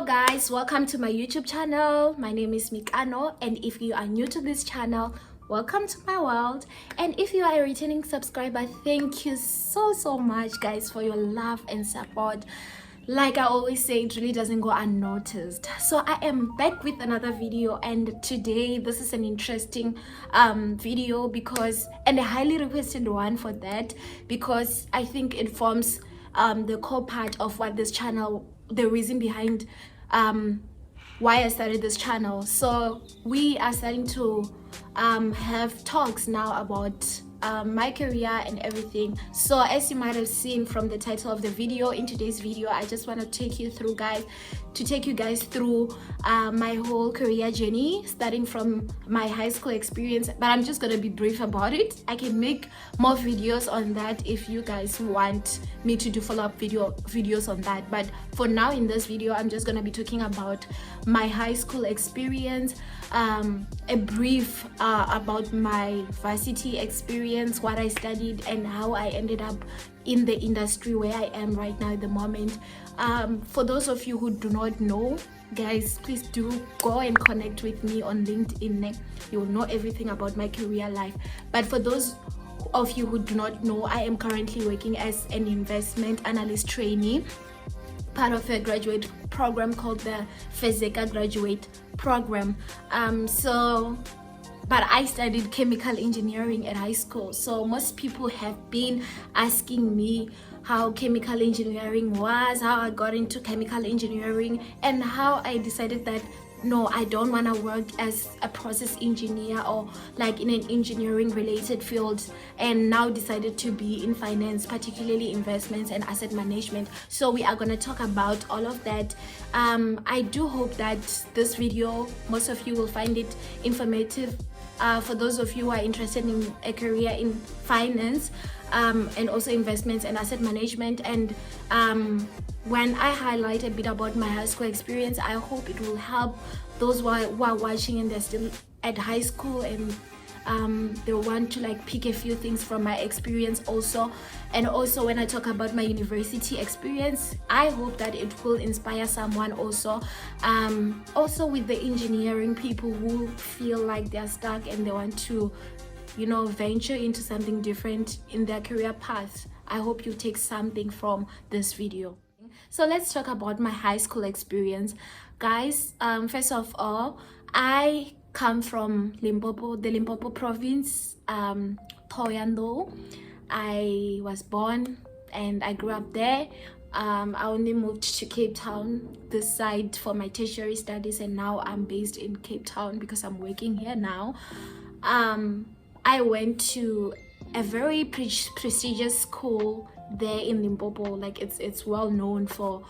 Hello guys, welcome to my YouTube channel. My name is Mikano, and if you are new to this channel, welcome to my world. And if you are a returning subscriber, thank you so much guys for your love and support. Like I always say, it really doesn't go unnoticed. So I am back with another video, and today this is an interesting video and a highly requested one for that, because I think it forms the core part of what this channel, the reason behind why I started this channel. So we are starting to have talks now about my career and everything. So as you might have seen from the title of the video, in today's video I just want to take you guys through my whole career journey, starting from my high school experience. But I'm just gonna be brief about it. I can make more videos on that if you guys want me to do follow-up videos on that, but for now in this video I'm just gonna be talking about my high school experience, a brief about my varsity experience, what I studied, and how I ended up in the industry where I am right now at the moment. For those of you who do not know, guys, please do go and connect with me on LinkedIn. You'll know everything about my career life. But for those of you who do not know, I am currently working as an investment analyst trainee, part of a graduate program called the Fezeka graduate program. But I studied chemical engineering at high school. So most people have been asking me how chemical engineering was, how I got into chemical engineering, and how I decided that no, I don't want to work as a process engineer or like in an engineering related field, and now decided to be in finance, particularly investments and asset management. So we are going to talk about all of that. I do hope that this video, most of you will find it informative. For those of you who are interested in a career in finance and also investments and asset management, and when I highlight a bit about my high school experience, I hope it will help those who are watching and they're still at high school and they want to like pick a few things from my experience also. And also when I talk about my university experience, I hope that it will inspire someone also. Also with the engineering people who feel like they're stuck and they want to, you know, venture into something different in their career path. I hope you take something from this video. So let's talk about my high school experience, guys. First of all, I come from Limpopo, the Limpopo province, Thohoyandou. I was born and I grew up there. I only moved to Cape Town this side for my tertiary studies, and now I'm based in Cape Town because I'm working here now. I went to a very prestigious school there in Limpopo. Like it's well known for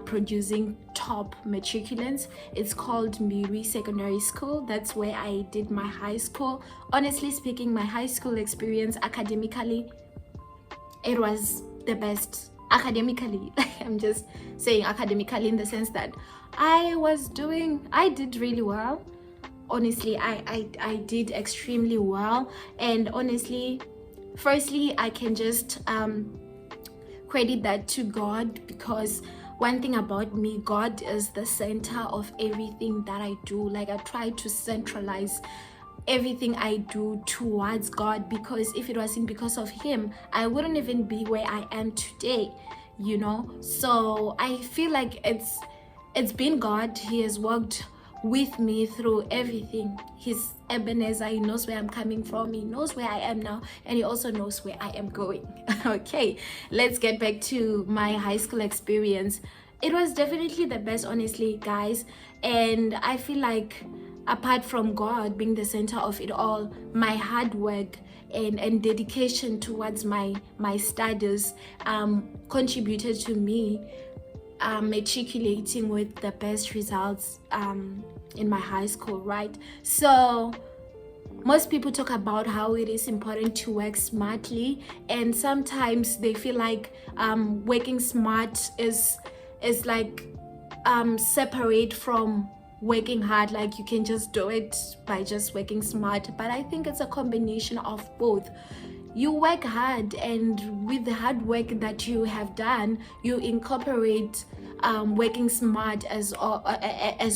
producing top matriculants. It's called Miri Secondary School. That's where I did my high school. Honestly speaking, my high school experience academically, it was the best. Academically, I'm just saying academically in the sense that I did really well. Honestly, I did extremely well. And honestly, firstly, I can just credit that to God, because one thing about me, God is the center of everything that I do. Like I try to centralize everything I do towards God, because if it wasn't because of him, I wouldn't even be where I am today, you know. So I feel like it's been God. He has worked with me through everything. He's Ebenezer. He knows where I'm coming from, he knows where I am now, and he also knows where I am going. Okay, let's get back to my high school experience. It was definitely the best, honestly, guys. And I feel like apart from God being the center of it all, my hard work and dedication towards my studies contributed to me matriculating with the best results in my high school, right? So most people talk about how it is important to work smartly, and sometimes they feel like working smart is like separate from working hard, like you can just do it by just working smart. But I think it's a combination of both. You work hard, and with the hard work that you have done, you incorporate working smart as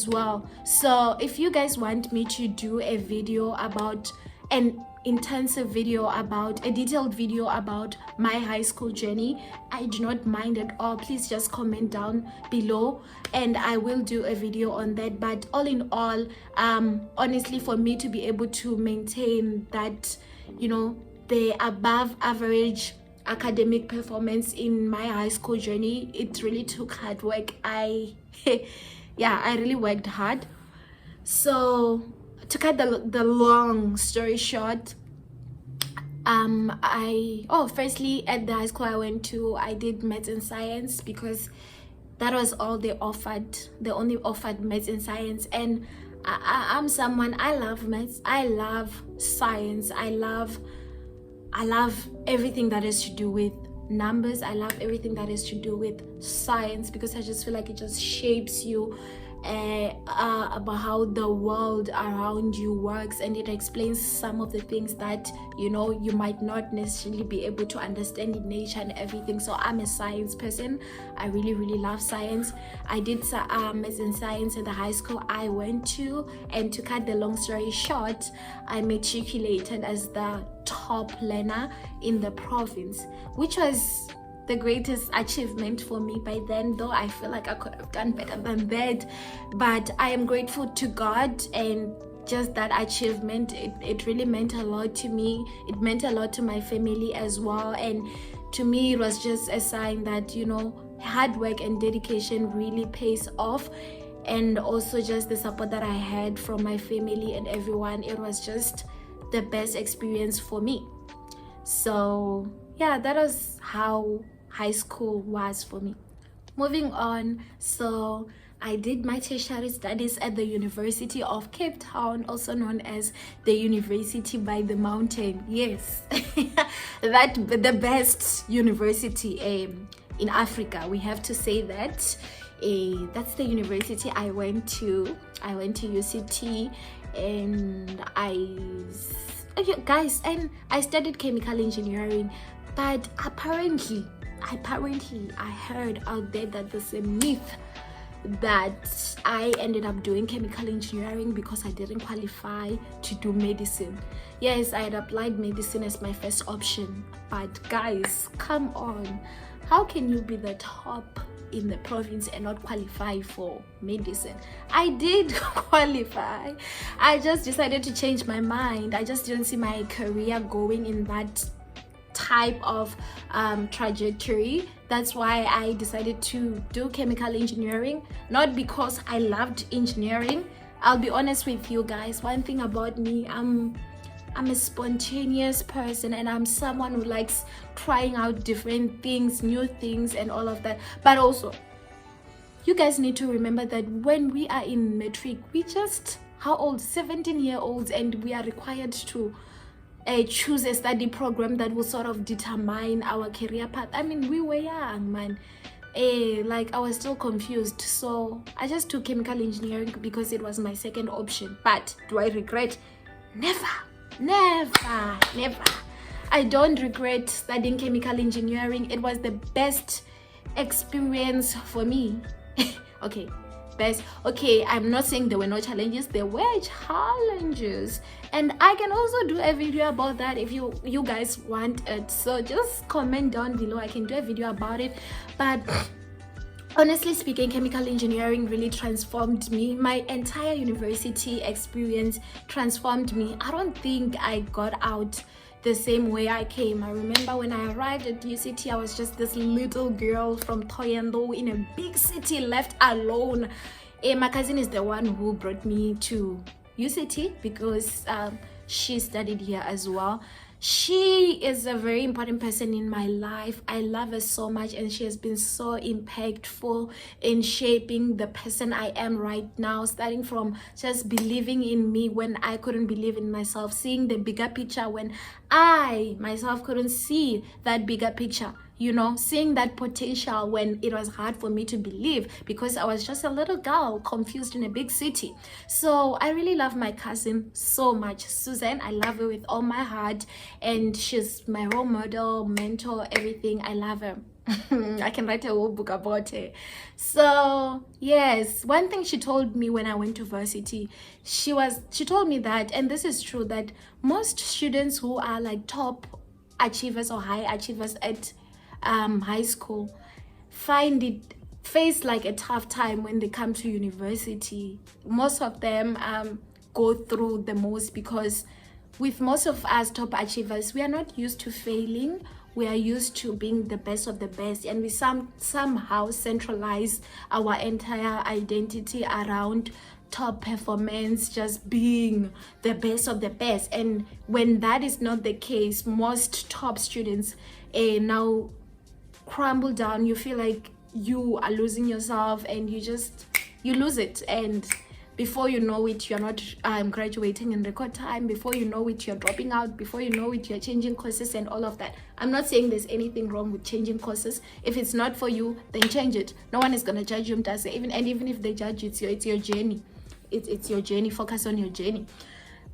well. So if you guys want me to do a video about an intensive video about a detailed video about my high school journey, I do not mind at all. Please just comment down below and I will do a video on that. But all in all, honestly, for me to be able to maintain that, you know, the above average academic performance in my high school journey, it really took hard work. Yeah, I really worked hard. So to cut the long story short, firstly, at the high school I went to, I did maths and science because that was all they offered. They only offered maths and science, and I'm someone, I love maths, I love science, I love everything that has to do with numbers. I love everything that has to do with science because I just feel like it just shapes you about how the world around you works, and it explains some of the things that, you know, you might not necessarily be able to understand in nature and everything. So I'm a science person. I really love science. I did maths and science in the high school I went to, and to cut the long story short, I matriculated as the top learner in the province, which was the greatest achievement for me by then, though I feel like I could have done better than that. But I am grateful to God, and just that achievement, it really meant a lot to me. It meant a lot to my family as well, and to me it was just a sign that, you know, hard work and dedication really pays off. And also just the support that I had from my family and everyone, it was just the best experience for me. So yeah, that was how high school was for me. Moving on, so I did my tertiary studies at the University of Cape Town, also known as the University by the Mountain. Yes, that the best university in Africa. We have to say that. That's the university I went to. I went to UCT, and I studied chemical engineering. But apparently I heard out there that there's a myth that I ended up doing chemical engineering because I didn't qualify to do medicine. Yes, I had applied medicine as my first option, but guys, come on, how can you be the top in the province and not qualify for medicine? I did qualify. I just decided to change my mind. I just didn't see my career going in that type of trajectory. That's why I decided to do chemical engineering, not because I loved engineering. I'll be honest with you guys, one thing about me, I'm a spontaneous person, and I'm someone who likes trying out different things, new things and all of that. But also, you guys need to remember that when we are in matric, we just, how old, 17-year-olds, and we are required to choose a study program that will sort of determine our career path. I mean, we were young, man. Like, I was still confused, so I just took chemical engineering because it was my second option. But do I regret? Never. I don't regret studying chemical engineering. It was the best experience for me. Okay, I'm not saying there were no challenges. There were challenges, and I can also do a video about that if you guys want it. So just comment down below, I can do a video about it. But honestly speaking, chemical engineering really transformed me. My entire university experience transformed me. I don't think I got out the same way I came. I remember when I arrived at UCT, I was just this little girl from Thohoyandou in a big city, left alone. My cousin is the one who brought me to UCT because she studied here as well. She is a very important person in my life. I love her so much, and she has been so impactful in shaping the person I am right now, starting from just believing in me when I couldn't believe in myself, seeing the bigger picture when I myself couldn't see that bigger picture, you know, seeing that potential when it was hard for me to believe because I was just a little girl confused in a big city. So I really love my cousin so much, Susan. I love her with all my heart, and she's my role model, mentor, everything. I love her. I can write a whole book about it. So yes, one thing she told me when I went to varsity, she told me that, and this is true, that most students who are like top achievers or high achievers at high school face like a tough time when they come to university. Most of them go through the most, because with most of us top achievers, we are not used to failing. We are used to being the best of the best, and we somehow centralize our entire identity around top performance, just being the best of the best. And when that is not the case, most top students now crumble down. You feel like you are losing yourself, and you lose it, and before you know it, you're not graduating in record time. Before you know it, you're dropping out. Before you know it, you're changing courses and all of that. I'm not saying there's anything wrong with changing courses. If it's not for you, then change it. No one is gonna judge you. Even if they judge you, it's your journey. It's your journey. Focus on your journey.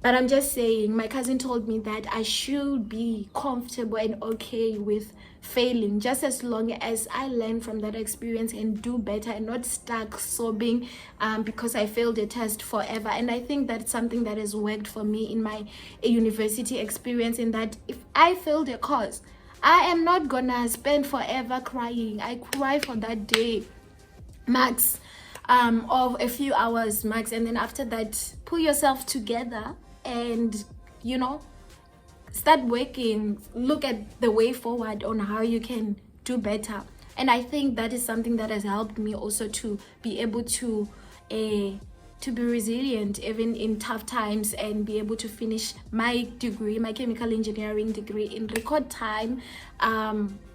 But I'm just saying, my cousin told me that I should be comfortable and okay with failing, just as long as I learn from that experience and do better, and not stuck sobbing because I failed a test forever. And I think that's something that has worked for me in my university experience, in that if I failed a course, I am not gonna spend forever crying. I cry for that day max, of a few hours max, and then after that, pull yourself together and start working. Look at the way forward on how you can do better. And I think that is something that has helped me also to be able to be resilient even in tough times, and be able to finish my degree, my chemical engineering degree, in record time,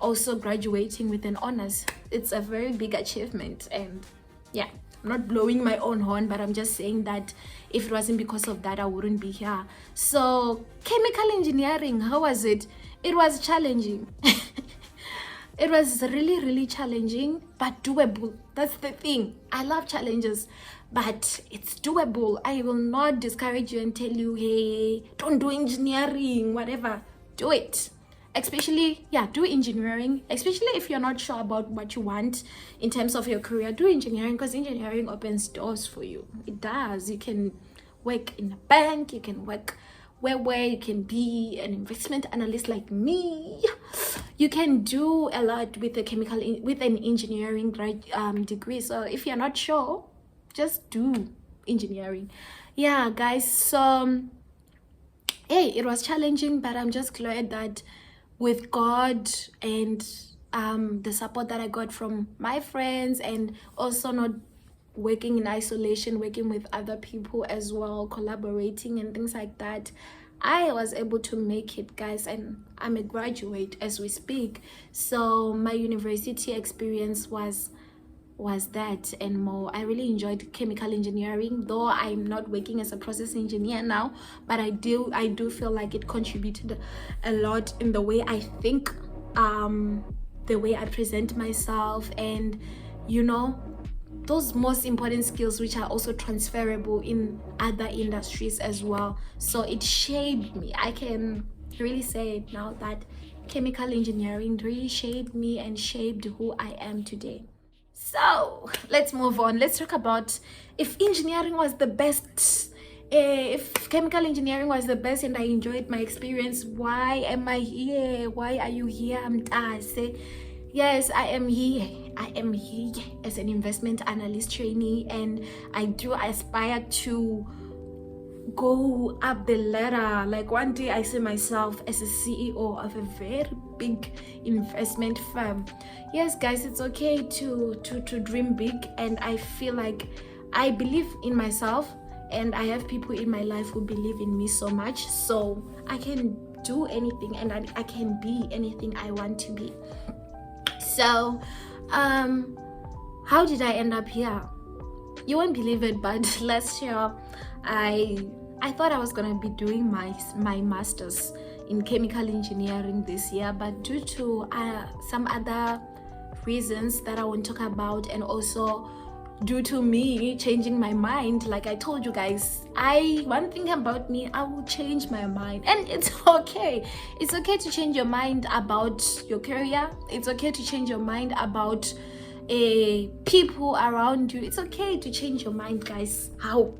also graduating with an honors. It's a very big achievement. And yeah, I'm not blowing my own horn, but I'm just saying that if it wasn't because of that, I wouldn't be here. So chemical engineering, how was it? It was challenging. It was really challenging, but doable. That's the thing. I love challenges, but it's doable. I will not discourage you and tell you, hey, don't do engineering, whatever. Do it. Especially, do engineering, especially if you're not sure about what you want in terms of your career. Do engineering, because engineering opens doors for you. It does. You can work in a bank, you can work where you can be an investment analyst like me. You can do a lot with with an engineering degree. So if you're not sure, just do engineering. Yeah, guys. So hey, it was challenging, but I'm just glad that with God and the support that I got from my friends, and also not working in isolation, working with other people as well, collaborating and things like that, I was able to make it, guys. And I'm a graduate as we speak. So my university experience was that and more. I really enjoyed chemical engineering, though I'm not working as a process engineer now, but I do feel like it contributed a lot in the way I think, the way I present myself, and those most important skills which are also transferable in other industries as well. So it shaped me. I can really say it now that chemical engineering really shaped me and shaped who I am today. So let's move on. Let's talk about if engineering was the best, if chemical engineering was the best and I enjoyed my experience, why am I here? Why are you here? Yes, I am here. I am here as an investment analyst trainee, and I do aspire to go up the ladder. Like one day I see myself as a CEO of a very big investment firm. Yes, guys, it's okay to dream big, and I feel like I believe in myself, and I have people in my life who believe in me so much, so I can do anything, and I can be anything I want to be. So how did I end up here? You won't believe it, but last year I thought I was gonna be doing my master's in chemical engineering this year, but due to some other reasons that I won't talk about, and also due to me changing my mind. Like I told you guys, one thing about me, I will change my mind, and it's okay. It's okay to change your mind about your career. It's okay to change your mind about people around you. It's okay to change your mind, guys. How?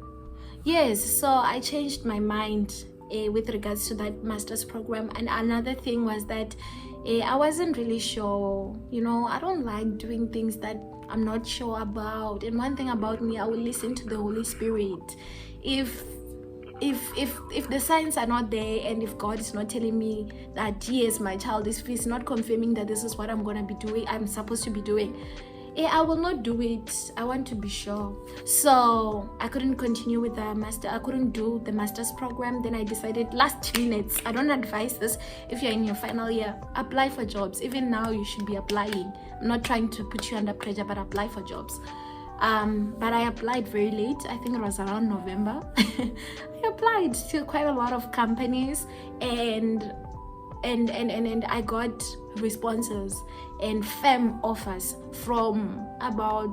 Yes, so I changed my mind with regards to that master's program. And another thing was that I wasn't really sure. I don't like doing things that I'm not sure about. And one thing about me, I will listen to the Holy Spirit. If the signs are not there, and if God is not telling me that yes, my child, if he's not confirming that this is what I'm supposed to be doing, I will not do it. I want to be sure. So I couldn't continue with the master. I couldn't do the master's program. Then I decided last minutes. I don't advise this. If you're in your final year, apply for jobs. Even now, you should be applying. I'm not trying to put you under pressure, but apply for jobs. But I applied very late. I think it was around November. I applied to quite a lot of companies, and I got responses and firm offers from about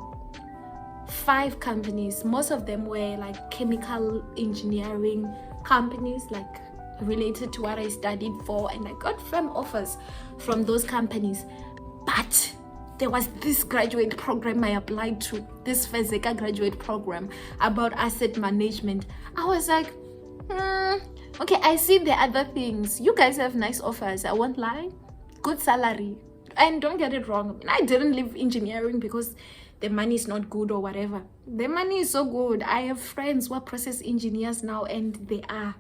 5 companies. Most of them were like chemical engineering companies, like related to what I studied for, and I got firm offers from those companies. But there was this graduate program I applied to, this Fezeka graduate program about asset management. I was like, okay, I see the other things. You guys have nice offers, I won't lie. Good salary. And don't get it wrong, I didn't leave engineering because the money is not good or whatever. The money is so good. I have friends who are process engineers now, and they are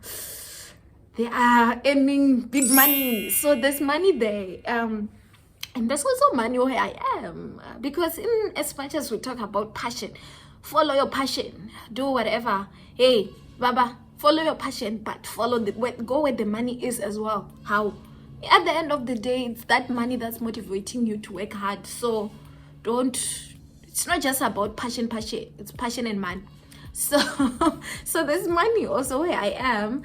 earning big money. So there's money there. And there's also money where I am. Because in as much as we talk about passion, follow your passion. Do whatever. Hey, Baba, follow your passion, but go where the money is as well. How? At the end of the day, it's that money that's motivating you to work hard. So it's not just about passion, it's passion and money. So there's money also where I am.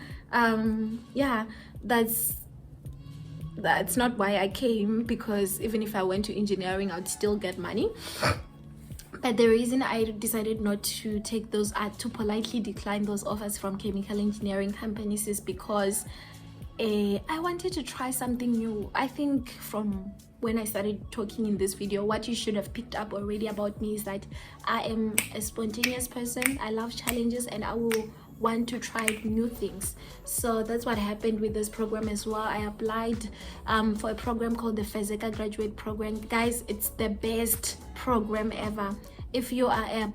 That's not why I came, because even if I went to engineering, I'd still get money. But the reason I decided not to take those, to politely decline those offers from chemical engineering companies, is because I wanted to try something new. I think from when I started talking in this video, what you should have picked up already about me is that I am a spontaneous person. I love challenges, and I will want to try new things. So that's what happened with this program as well. I applied for a program called the Fezeka graduate program. Guys, it's the best program ever. If you are a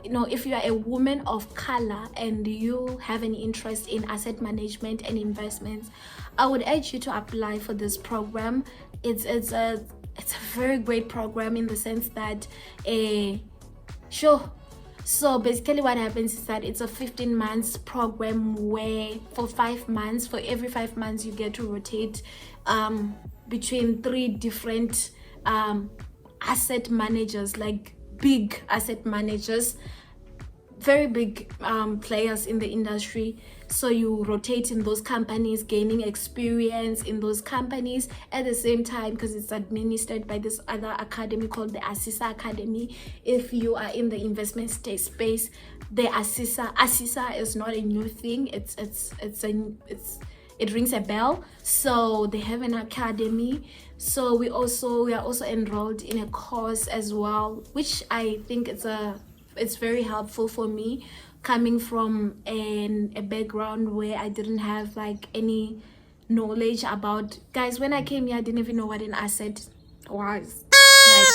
if you are a woman of color and you have an interest in asset management and investments, I would urge you to apply for this program. It's a very great program in the sense that so basically what happens is that it's a 15 months program where for 5 months, for every 5 months, you get to rotate between 3 different asset managers, like big asset managers, very big players in the industry. So you rotate in those companies, gaining experience in those companies at the same time, because it's administered by this other academy called the ASISA Academy. If you are in the investment space, the ASISA is not a new thing. It rings a bell. So they have an academy. So we are also enrolled in a course as well, which I think it's very helpful for me, coming from a background where I didn't have like any knowledge about. Guys, when I came here, I didn't even know what an asset was. Like,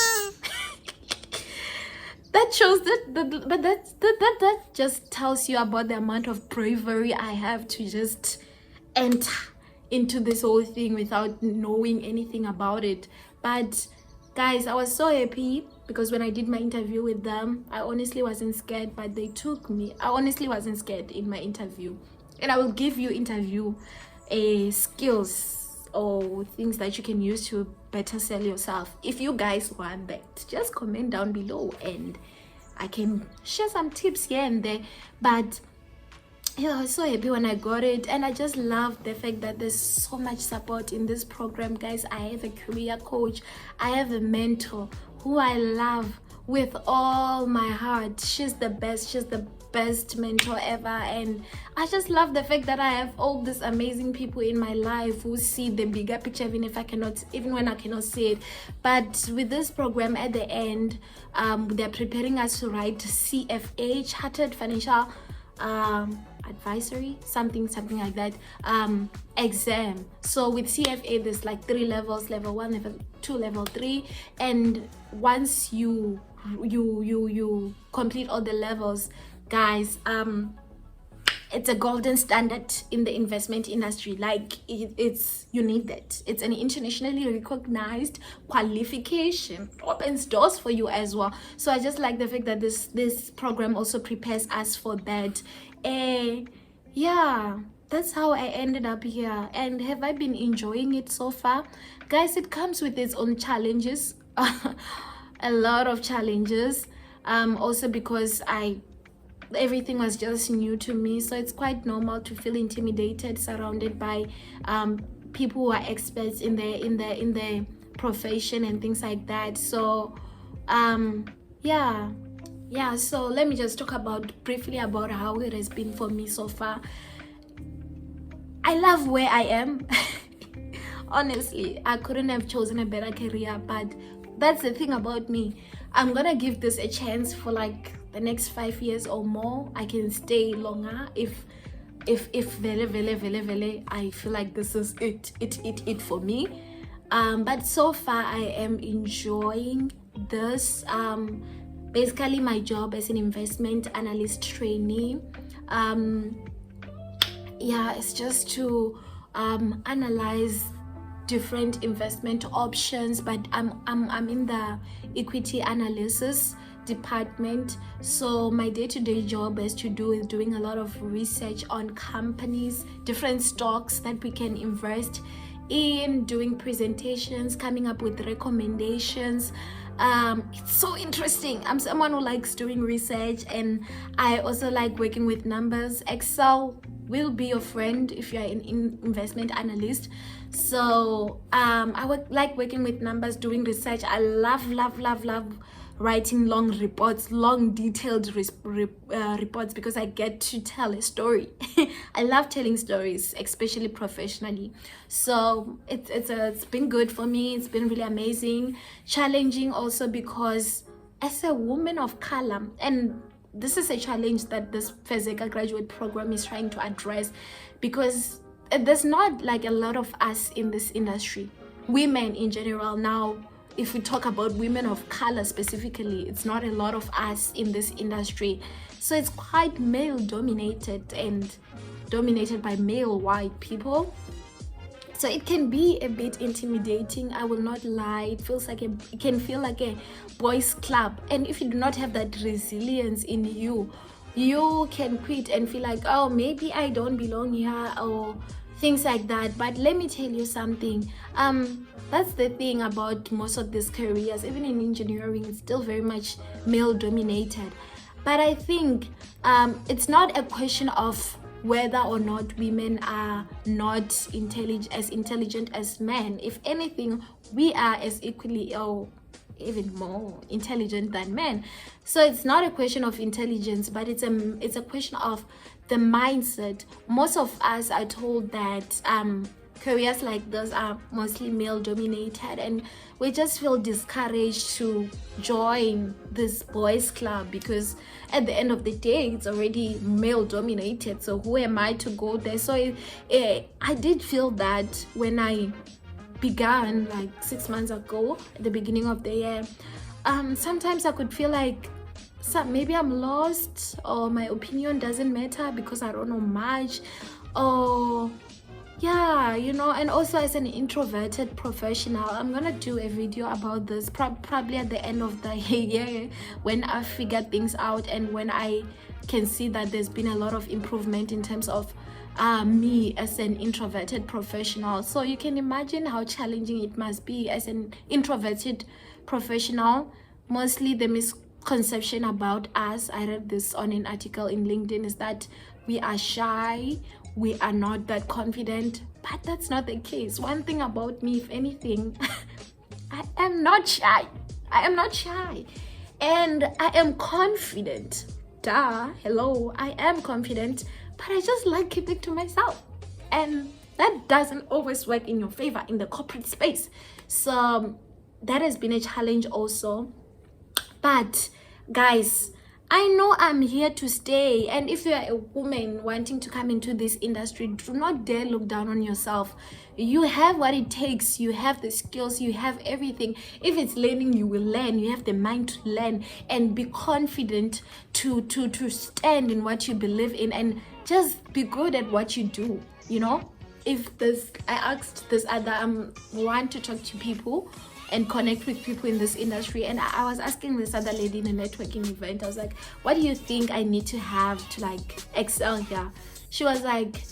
that shows that just tells you about the amount of bravery I have to just enter into this whole thing without knowing anything about it. But guys, I was so happy because when I did my interview with them, I honestly wasn't scared, but they took me. I honestly wasn't scared in my interview. And I will give you interview skills or things that you can use to better sell yourself. If you guys want that, just comment down below and I can share some tips here and there. But yeah, I was so happy when I got it, and I just love the fact that there's so much support in this program. Guys, I have a career coach, I have a mentor who I love, with all my heart. She's the best. She's the best mentor ever, and I just love the fact that I have all these amazing people in my life who see the bigger picture, even when I cannot see it. But with this program at the end, they're preparing us to write CFA, Chartered Financial Advisory, something like that, exam. So with CFA there's like 3 levels: level 1, level 2, level 3, and once you complete all the levels, guys, it's a golden standard in the investment industry. Like it's you need that. It's an internationally recognized qualification. It opens doors for you as well. So I just like the fact that this program also prepares us for that. And yeah, that's how I ended up here. And have I been enjoying it so far? Guys, it comes with its own challenges. A lot of challenges, also because everything was just new to me, so it's quite normal to feel intimidated surrounded by people who are experts in the profession and things like that. So yeah, so let me just talk briefly about how it has been for me so far. I love where I am. Honestly, I couldn't have chosen a better career, but that's the thing about me. I'm gonna give this a chance for like the next 5 years or more. I can stay longer if vele I feel like this is it for me. But so far I am enjoying this. Basically my job as an investment analyst trainee, it's just to analyze different investment options, but I'm in the equity analysis department. So my day-to-day job is to do with doing a lot of research on companies, different stocks that we can invest in, doing presentations, coming up with recommendations. It's so interesting. I'm someone who likes doing research, and I also like working with numbers. Excel will be your friend if you're an investment analyst. So I like working with numbers, doing research. I love writing long reports, long detailed reports, because I get to tell a story. I love telling stories, especially professionally. So it's been good for me. It's been really amazing, challenging also, because as a woman of color, and this is a challenge that this Fezeka graduate program is trying to address, because there's not like a lot of us in this industry, women in general. Now if we talk about women of color specifically, it's not a lot of us in this industry. So it's quite male dominated and dominated by male white people. So it can be a bit intimidating, I will not lie. It can feel like a boys club, and if you do not have that resilience in you, you can quit and feel like, oh, maybe I don't belong here, or things like that. But let me tell you something, that's the thing about most of these careers. Even in engineering, it's still very much male dominated. But I think it's not a question of whether or not women are not as intelligent as men. If anything, we are as equally or even more intelligent than men. So it's not a question of intelligence, but it's a question of the mindset. Most of us are told that careers like this are mostly male dominated, and we just feel discouraged to join this boys club, because at the end of the day it's already male dominated. So who am I to go there? So I did feel that when I began like 6 months ago at the beginning of the year. Sometimes I could feel like maybe I'm lost, or my opinion doesn't matter because I don't know much, or yeah, and also as an introverted professional, I'm gonna do a video about this probably at the end of the year, when I figure things out and when I can see that there's been a lot of improvement in terms of me as an introverted professional. So you can imagine how challenging it must be as an introverted professional. Mostly the misconception about us, I read this on an article in LinkedIn, is that we are shy, we are not that confident, but that's not the case. One thing about me, if anything, I am not shy. and I am confident. Hello, I am confident, but I just like keeping to myself, and that doesn't always work in your favor in the corporate space. So that has been a challenge also. But guys, I know I'm here to stay, and if you are a woman wanting to come into this industry, do not dare look down on yourself. You have what it takes, you have the skills, you have everything. If it's learning, you will learn. You have the mind to learn, and be confident to stand in what you believe in, and just be good at what you do, you know. If this, I asked this other want to talk to people and connect with people in this industry, and I was asking this other lady in a networking event, I was like, what do you think I need to have to like excel here? She was like,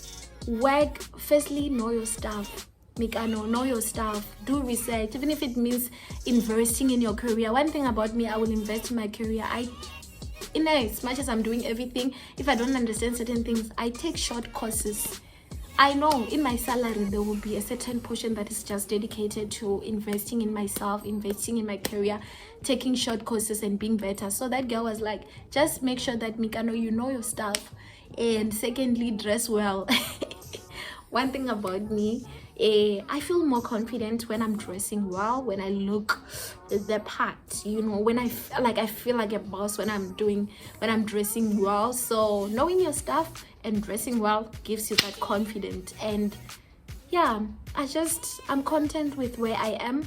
work, firstly, know your stuff. Mikano, know your stuff, do research, even if it means investing in your career. One thing about me, I will invest in my career. In as much as I'm doing everything, if I don't understand certain things, I take short courses. I know in my salary there will be a certain portion that is just dedicated to investing in myself, investing in my career, taking short courses and being better. So that girl was like, just make sure that Mikano, you know your stuff, and secondly, dress well. One thing about me, I feel more confident when I'm dressing well, when I look the part, you know, when I feel like a boss when I'm dressing well. So knowing your stuff and dressing well gives you that confidence. And yeah, I'm content with where I am,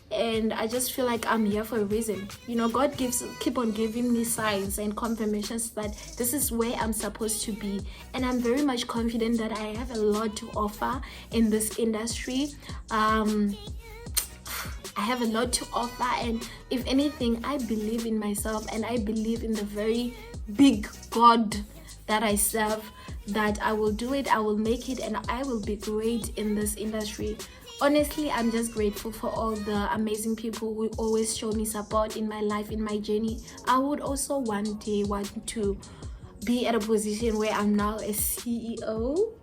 and I just feel like I'm here for a reason. You know, God keep on giving me signs and confirmations that this is where I'm supposed to be, and I'm very much confident that I have a lot to offer in this industry. I have a lot to offer, and if anything, I believe in myself, and I believe in the very big God that I serve, that I will do it, I will make it, and I will be great in this industry. Honestly, I'm just grateful for all the amazing people who always show me support in my life, in my journey. I would also one day want to be at a position where I'm now a CEO,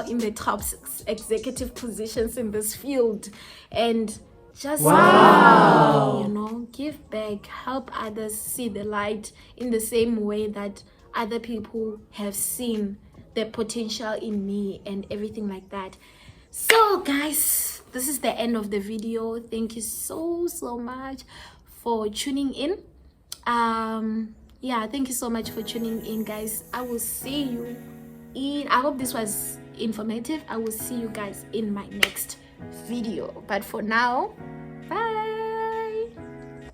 in the top executive positions in this field, and just wow, you know, give back, help others see the light in the same way that other people have seen the potential in me and everything like that. So guys, this is the end of the video. Thank you so much for tuning in. Yeah, thank you so much for tuning in, guys. I will see you I hope this was informative. I will see you guys in my next video, but for now,